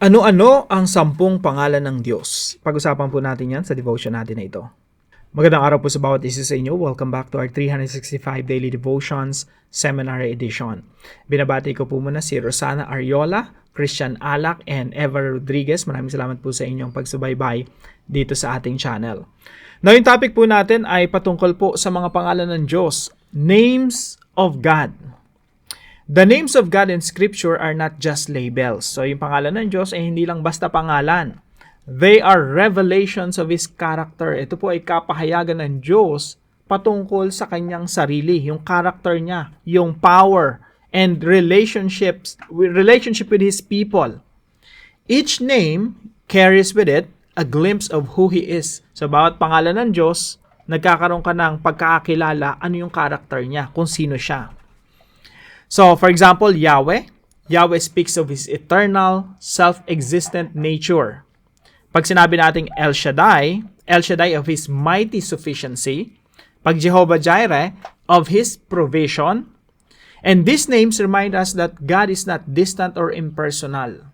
Ano-ano ang 10 pangalan ng Diyos? Pag-usapan po natin yan sa devotion natin na ito. Magandang araw po sa bawat isa sa inyo. Welcome back to our 365 Daily Devotions Seminary Edition. Binabati ko po muna si Rosana Ariola, Christian Alak, and Eva Rodriguez. Maraming salamat po sa inyong pagsubaybay dito sa ating channel. Now, yung topic po natin ay patungkol po sa mga pangalan ng Diyos. Names of God. The names of God in Scripture are not just labels. So, yung pangalan ng Diyos ay hindi lang basta pangalan. They are revelations of His character. Ito po ay kapahayagan ng Diyos patungkol sa kanyang sarili, yung character niya, yung power, and relationship with His people. Each name carries with it a glimpse of who He is. So, bawat pangalan ng Diyos, nagkakaroon ka ng pagkakakilala ano yung character niya, kung sino siya. So, for example, Yahweh. Yahweh speaks of His eternal, self-existent nature. Pag sinabi nating El Shaddai of His mighty sufficiency. Pag Jehovah Jireh, of His provision. And these names remind us that God is not distant or impersonal.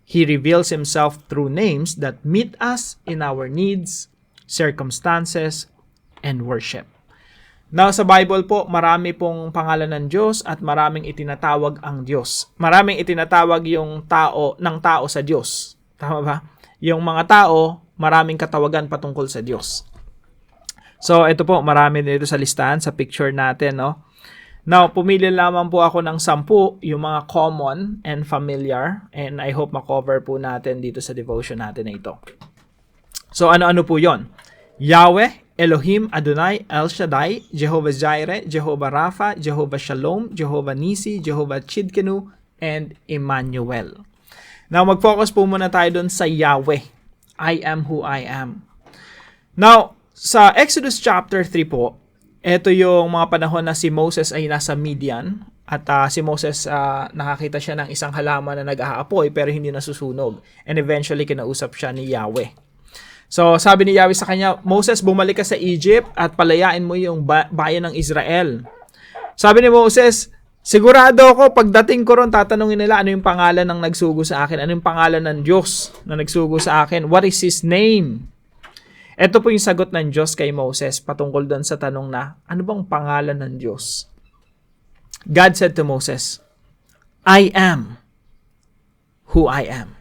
He reveals Himself through names that meet us in our needs, circumstances, and worship. Now, sa Bible po, marami pong pangalan ng Diyos at maraming itinatawag ang Diyos. Maraming itinatawag yung tao sa Diyos. Tama ba? Yung mga tao, maraming katawagan patungkol sa Diyos. So, ito po, marami dito sa listahan, sa picture natin, no? Now, pumili lamang po ako ng 10, yung mga common and familiar, and I hope makover po natin dito sa devotion natin na ito. So, ano-ano po yon? Yahweh, Elohim, Adonai, El Shaddai, Jehovah Jireh, Jehovah Rapha, Jehovah Shalom, Jehovah Nisi, Jehovah Chidkenu, and Emmanuel. Now, mag-focus po muna tayo doon sa Yahweh. I am who I am. Now, sa Exodus chapter 3 po, ito yung mga panahon na si Moses ay nasa Midian at si Moses nakakita siya ng isang halaman na nag-aapoy pero hindi nasusunog. And eventually, kinausap siya ni Yahweh. So, sabi ni Yahweh sa kanya, Moses, bumalik ka sa Egypt at palayain mo yung bayan ng Israel. Sabi ni Moses, sigurado ako, pagdating ko ron, tatanungin nila ano yung pangalan ng nagsugo sa akin, ano yung pangalan ng Diyos na nagsugo sa akin, what is His name? Ito po yung sagot ng Diyos kay Moses patungkol doon sa tanong na, ano bang pangalan ng Diyos? God said to Moses, I am who I am.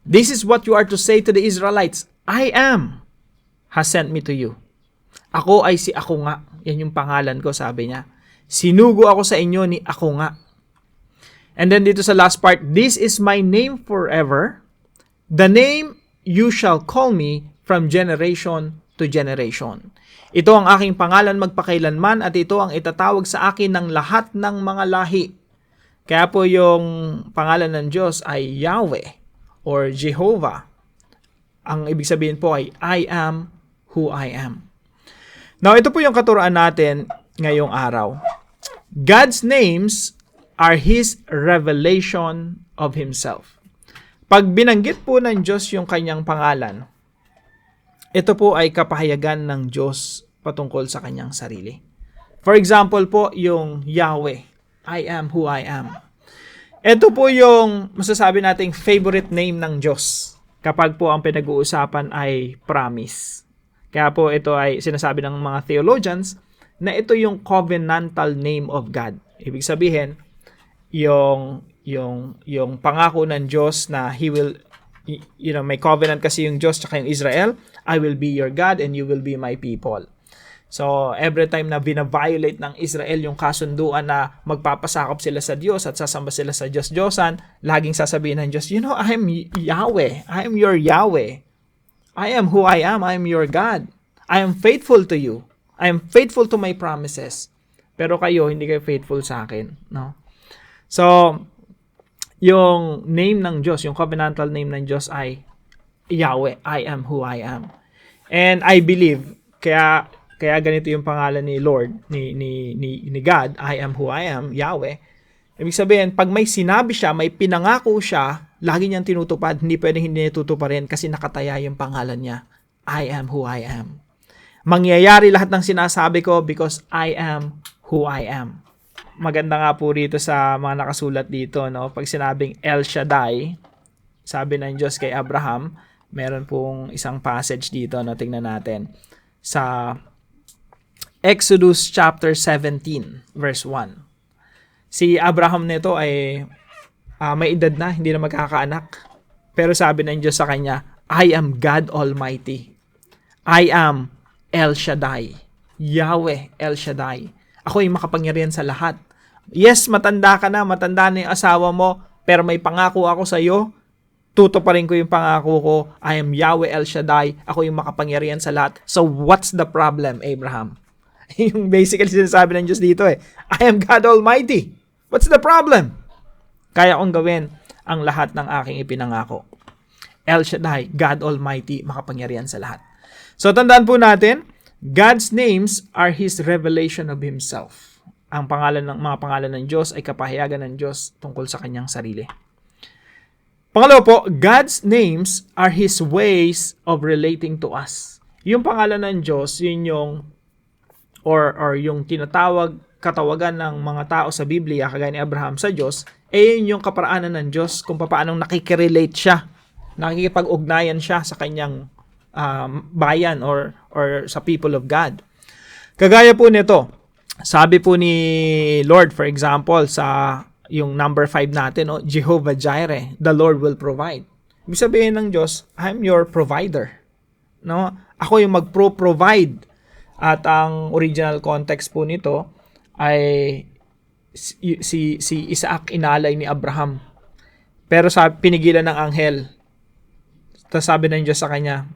This is what you are to say to the Israelites. I am has sent me to you. Ako ay si Ako nga. Yan yung pangalan ko, sabi niya. Sinugo ako sa inyo ni Ako nga. And then dito sa last part, this is my name forever. The name you shall call me from generation to generation. Ito ang aking pangalan magpakailanman at ito ang itatawag sa akin ng lahat ng mga lahi. Kaya po yung pangalan ng Diyos ay Yahweh or Jehovah. Ang ibig sabihin po ay I am who I am. Now, ito po yung katuroan natin ngayong araw. God's names are His revelation of Himself. Pag binanggit po ng Diyos yung kanyang pangalan, ito po ay kapahayagan ng Diyos patungkol sa kanyang sarili. For example po, yung Yahweh, I am who I am. Ito po yung masasabi nating favorite name ng Diyos kapag po ang pinag-uusapan ay promise. Kaya po ito ay sinasabi ng mga theologians na ito yung covenantal name of God. Ibig sabihin, yung pangako ng Diyos na He will, may covenant kasi yung Diyos tsaka yung Israel, I will be your God and you will be my people. So, every time na bina-violate ng Israel yung kasunduan na magpapasakop sila sa Diyos at sasamba sila sa Diyos-Diyosan, laging sasabihin ng Diyos, I am Yahweh. I am your Yahweh. I am who I am. I am your God. I am faithful to you. I am faithful to my promises. Pero kayo, hindi kayo faithful sa akin. No? So, yung name ng Diyos, yung covenantal name ng Diyos ay Yahweh. I am who I am. And I believe, kaya ganito yung pangalan ni Lord, ni God, I am who I am, Yahweh. Ibig sabihin, pag may sinabi siya, may pinangako siya, lagi niyang tinutupad, hindi pwedeng hindi niya tutuparin kasi nakataya yung pangalan niya, I am who I am. Mangyayari lahat ng sinasabi ko because I am who I am. Maganda nga po rito sa mga nakasulat dito, no? Pag sinabing El Shaddai, sabi ng Diyos kay Abraham, meron pong isang passage dito na tingnan natin. Sa Exodus chapter 17, verse 1. Si Abraham nito ay may edad na, hindi na magkakaanak. Pero sabi ng Diyos sa kanya, I am God Almighty. I am El Shaddai. Yahweh El Shaddai. Ako ay makapangyarihan sa lahat. Yes, matanda na yung asawa mo, pero may pangako ako sa iyo. Tutuparin ko yung pangako ko. I am Yahweh El Shaddai. Ako yung makapangyarihan sa lahat. So what's the problem, Abraham? Yung basically sinasabi ng Diyos dito I am God Almighty. What's the problem? Kaya kong gawin ang lahat ng aking ipinangako. El Shaddai, God Almighty, makapangyarihan sa lahat. So tandaan po natin, God's names are His revelation of Himself. Ang mga pangalan ng Diyos ay kapahayagan ng Diyos tungkol sa Kanyang sarili. Pangalawa po, God's names are His ways of relating to us. Yung pangalan ng Diyos, yun yung or yung katawagan ng mga tao sa Biblia, kagaya ni Abraham sa Diyos, yun yung kaparaanan ng Diyos kung paano nakikirelate siya, nakikipag-ugnayan siya sa kanyang bayan or sa people of God. Kagaya po nito, sabi po ni Lord, for example, sa yung number 5 natin, Jehovah Jireh, the Lord will provide. Ibig sabihin ng Diyos, I'm your provider. No? Ako yung mag-provide. At ang original context po nito ay si Isaac inalay ni Abraham. Pero pinigilan ng anghel. Tapos sabi ng Diyos sa kanya,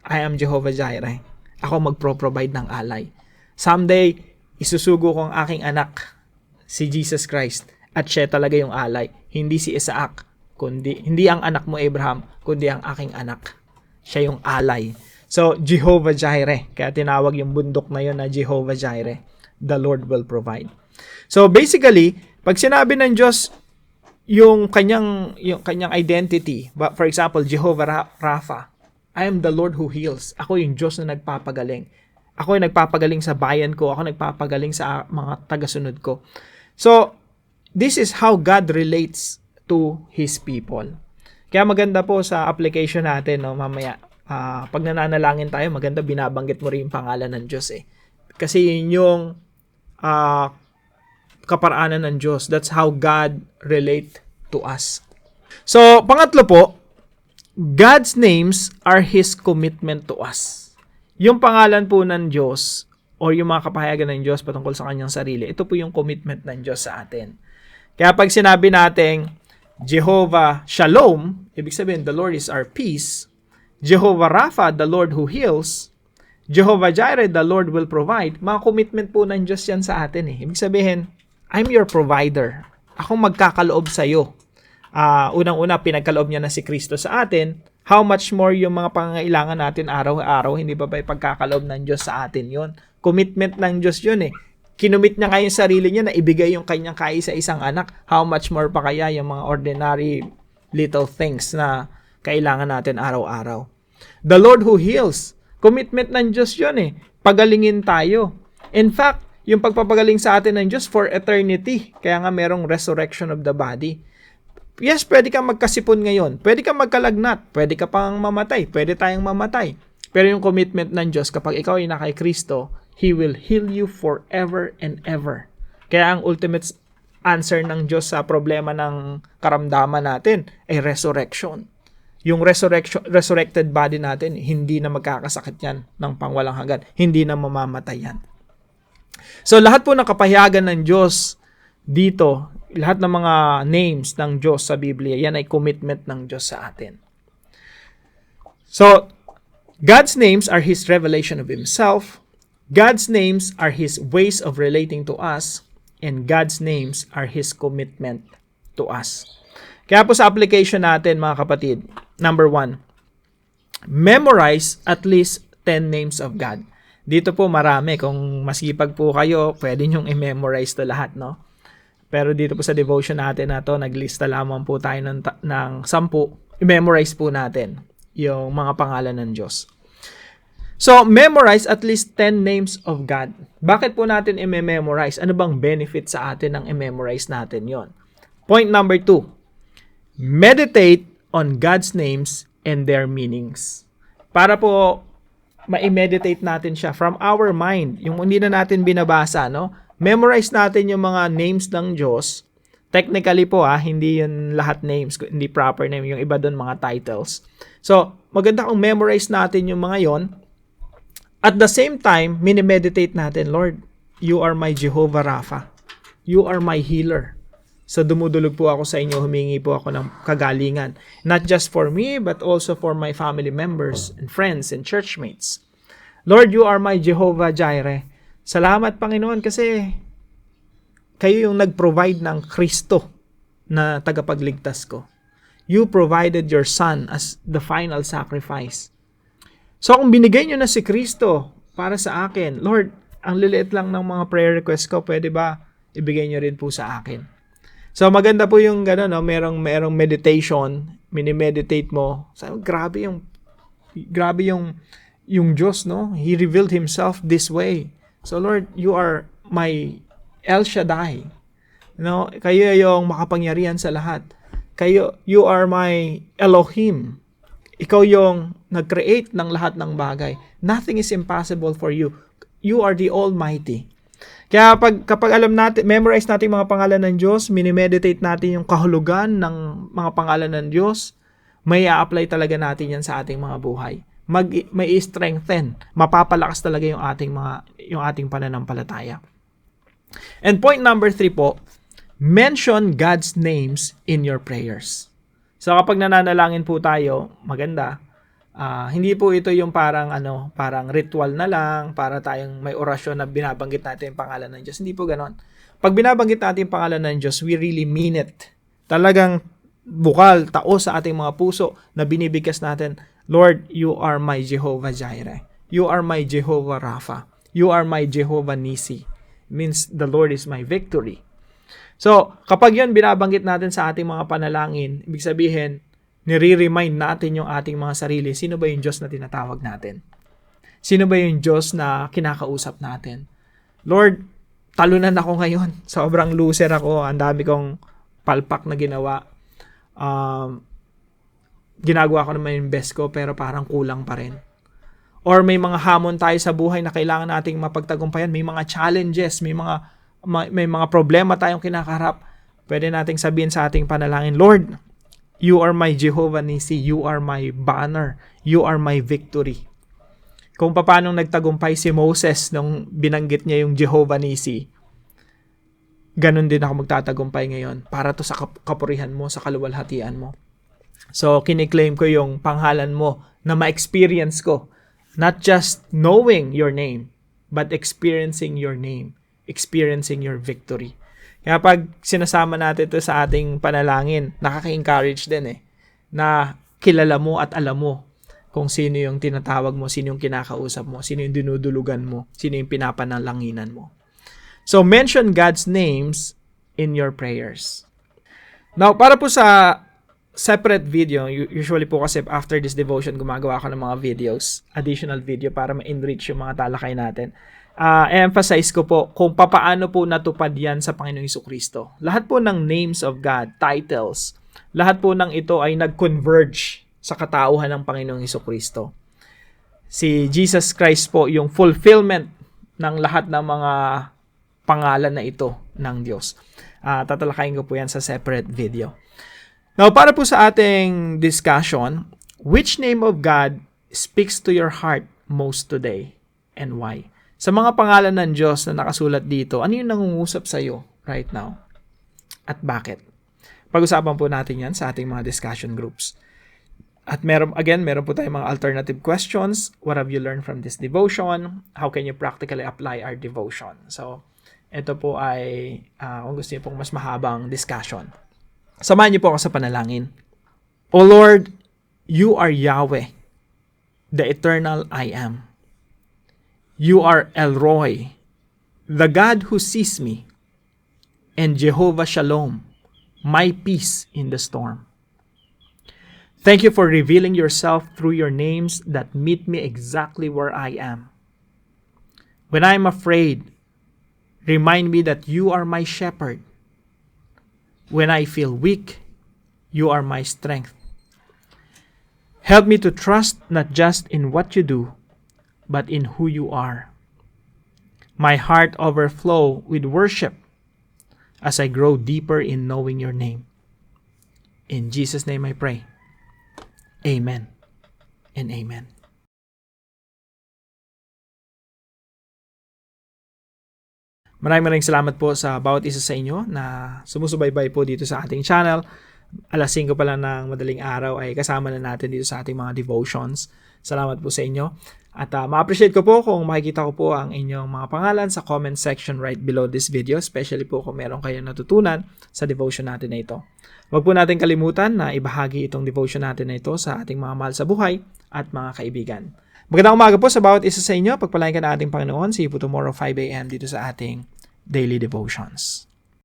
I am Jehovah Jireh. Ako magpro-provide ng alay. Someday, isusugo ko ang aking anak, si Jesus Christ. At siya talaga yung alay. Hindi si Isaac, hindi ang anak mo Abraham, kundi ang aking anak. Siya yung alay. So, Jehovah Jireh. Kaya tinawag yung bundok na yun na Jehovah Jireh. The Lord will provide. So, basically, pag sinabi ng Diyos yung kanyang identity, for example, Jehovah Rapha, I am the Lord who heals. Ako yung Diyos na nagpapagaling. Ako yung nagpapagaling sa bayan ko. Ako nagpapagaling sa mga tagasunod ko. So, this is how God relates to His people. Kaya maganda po sa application natin, mamaya, pag nananalangin tayo, maganda binabanggit mo rin yung pangalan ng Diyos Kasi yun yung kaparaanan ng Diyos. That's how God relate to us. So, pangatlo po, God's names are His commitment to us. Yung pangalan po ng Diyos o yung mga kapahayagan ng Diyos patungkol sa kanyang sarili, ito po yung commitment ng Diyos sa atin. Kaya pag sinabi natin Jehovah Shalom, ibig sabihin the Lord is our peace. Jehovah Rapha, the Lord who heals. Jehovah Jireh, the Lord will provide. Mga commitment po ng Diyos yan sa atin Ibig sabihin, I'm your provider. Akong magkakaloob sa iyo. Unang-una, pinagkaloob niya na si Kristo sa atin. How much more yung mga pangangailangan natin araw-araw, hindi ba pagkakaloob ng Diyos sa atin yon? Commitment ng Diyos yun Kinumit niya kayong sarili niya na ibigay yung kanyang kaisa-isang anak. How much more pa kaya yung mga ordinary little things na kailangan natin araw-araw? The Lord who heals. Commitment ng Diyos yun Pagalingin tayo. In fact, yung pagpapagaling sa atin ng Diyos for eternity. Kaya nga merong resurrection of the body. Yes, pwede kang magkasipon ngayon. Pwede kang magkalagnat. Pwede ka pang mamatay. Pwede tayong mamatay. Pero yung commitment ng Diyos, kapag ikaw ay naka kay Kristo, He will heal you forever and ever. Kaya ang ultimate answer ng Diyos sa problema ng karamdaman natin ay resurrection. Yung resurrected body natin, hindi na magkakasakit yan ng pangwalang hanggan. Hindi na mamamatay yan. So, lahat po ng kapahayagan ng Diyos dito, lahat ng mga names ng Diyos sa Biblia, yan ay commitment ng Diyos sa atin. So, God's names are His revelation of Himself. God's names are His ways of relating to us. And God's names are His commitment to us. Kaya po sa application natin, mga kapatid, number 1, memorize at least 10 names of God. Dito po marami. Kung masipag po kayo, pwede nyong i-memorize to lahat, no? Pero dito po sa devotion natin na to, naglista lamang po tayo ng 10. I-memorize po natin yung mga pangalan ng Diyos. So, memorize at least 10 names of God. Bakit po natin i-memorize? Ano bang benefit sa atin ng i-memorize natin yon? Point number 2, meditate on God's names and their meanings. Para po ma-meditate natin siya from our mind, yung hindi na natin binabasa, no? Memorize natin yung mga names ng Diyos. Technically po, hindi yun lahat names, hindi proper name, yung iba doon mga titles. So, maganda kung memorize natin yung mga yon. At the same time, minimeditate natin, Lord, you are my Jehovah Rapha. You are my healer. So, dumudulog po ako sa inyo, humingi po ako ng kagalingan. Not just for me, but also for my family members and friends and churchmates. Lord, you are my Jehovah Jireh. Salamat, Panginoon, kasi kayo yung nag-provide ng Kristo na tagapagligtas ko. You provided your Son as the final sacrifice. So, kung binigay nyo na si Kristo para sa akin, Lord, ang liliit lang ng mga prayer request ko, pwede ba ibigay nyo rin po sa akin? So, maganda po yung gano'n, no? Merong meditation, minimeditate mo. So, grabe yung Diyos, no? He revealed Himself this way. So, Lord, you are my El Shaddai. No? Kayo yung makapangyarihan sa lahat. You are my Elohim. Ikaw yung nag-create ng lahat ng bagay. Nothing is impossible for you. You are the Almighty. Kaya kapag alam natin, memorize natin mga pangalan ng Diyos, minimeditate natin yung kahulugan ng mga pangalan ng Diyos, may a-apply talaga natin yan sa ating mga buhay. May strengthen, mapapalakas talaga yung ating pananampalataya. And point number 3 po, mention God's names in your prayers. So kapag nananalangin po tayo, maganda. Hindi po ito yung parang ritual na lang, para tayong may orasyon na binabanggit natin yung pangalan ng Diyos. Hindi po ganon. Pag binabanggit natin yung pangalan ng Diyos, we really mean it. Talagang bukal, tao sa ating mga puso na binibigkas natin, Lord, you are my Jehovah Jireh. You are my Jehovah Rapha. You are my Jehovah Nisi. Means the Lord is my victory. So, kapag yun binabanggit natin sa ating mga panalangin, ibig sabihin, nire-remind natin yung ating mga sarili, sino ba yung Diyos na tinatawag natin? Sino ba yung Diyos na kinakausap natin? Lord, talunan ako ngayon. Sobrang loser ako. Ang dami kong palpak na ginawa. Ginagawa ko naman yung best ko, pero parang kulang pa rin. Or may mga hamon tayo sa buhay na kailangan nating mapagtagumpayan. May mga challenges, may mga problema tayong kinakaharap. Pwede nating sabihin sa ating panalangin, Lord, you are my Jehovah Nisi. You are my banner. You are my victory. Kung paano nagtagumpay si Moses nung binanggit niya yung Jehovah Nisi, ganun din ako magtatagumpay ngayon para to sa kapurihan mo, sa kaluwalhatian mo. So, kiniklaim ko yung pangalan mo na ma-experience ko. Not just knowing your name, but experiencing your name. Experiencing your victory. Kaya pag sinasama natin ito sa ating panalangin, nakaka-encourage din na kilala mo at alam mo kung sino yung tinatawag mo, sino yung kinakausap mo, sino yung dinudulugan mo, sino yung pinapanalanginan mo. So, mention God's names in your prayers. Now, para po sa separate video, usually po kasi after this devotion, gumagawa ako ng mga videos, additional video para ma-enrich yung mga talakay natin. Emphasize ko po kung paano po natupad yan sa Panginoong Jesucristo. Lahat po ng names of God, titles, lahat po ng ito ay nag-converge sa katauhan ng Panginoong Jesucristo. Si Jesus Christ po yung fulfillment ng lahat ng mga pangalan na ito ng Diyos. Tatalakayin ko po yan sa separate video. Now, para po sa ating discussion, which name of God speaks to your heart most today and why? Sa mga pangalan ng Diyos na nakasulat dito, ano yung nangungusap sa iyo right now? At bakit? Pag-usapan po natin yan sa ating mga discussion groups. At meron po tayong mga alternative questions. What have you learned from this devotion? How can you practically apply our devotion? So, ito po ay, kung gusto niyo pong mas mahabang discussion. Samahan niyo po ako sa panalangin. O Lord, you are Yahweh, the eternal I am. You are El Roi, the God who sees me, and Jehovah Shalom, my peace in the storm. Thank you for revealing yourself through your names that meet me exactly where I am. When I am afraid, remind me that you are my shepherd. When I feel weak, you are my strength. Help me to trust not just in what you do, but in who you are. My heart overflow with worship as I grow deeper in knowing your name. In Jesus' name I pray. Amen and amen. Maraming salamat po sa bawat isa sa inyo na sumusubaybay po dito sa ating channel. Alas 5 pa lang ng madaling araw ay kasama na natin dito sa ating mga devotions. Salamat po sa inyo. At ma-appreciate ko po kung makikita ko po ang inyong mga pangalan sa comment section right below this video, especially po kung meron kayong natutunan sa devotion natin na ito. Huwag po natin kalimutan na ibahagi itong devotion natin na ito sa ating mga mahal sa buhay at mga kaibigan. Magandang umaga po sa bawat isa sa inyo. Pagpalain ka na ating Panginoon. See you po tomorrow 5 a.m. dito sa ating Daily Devotions.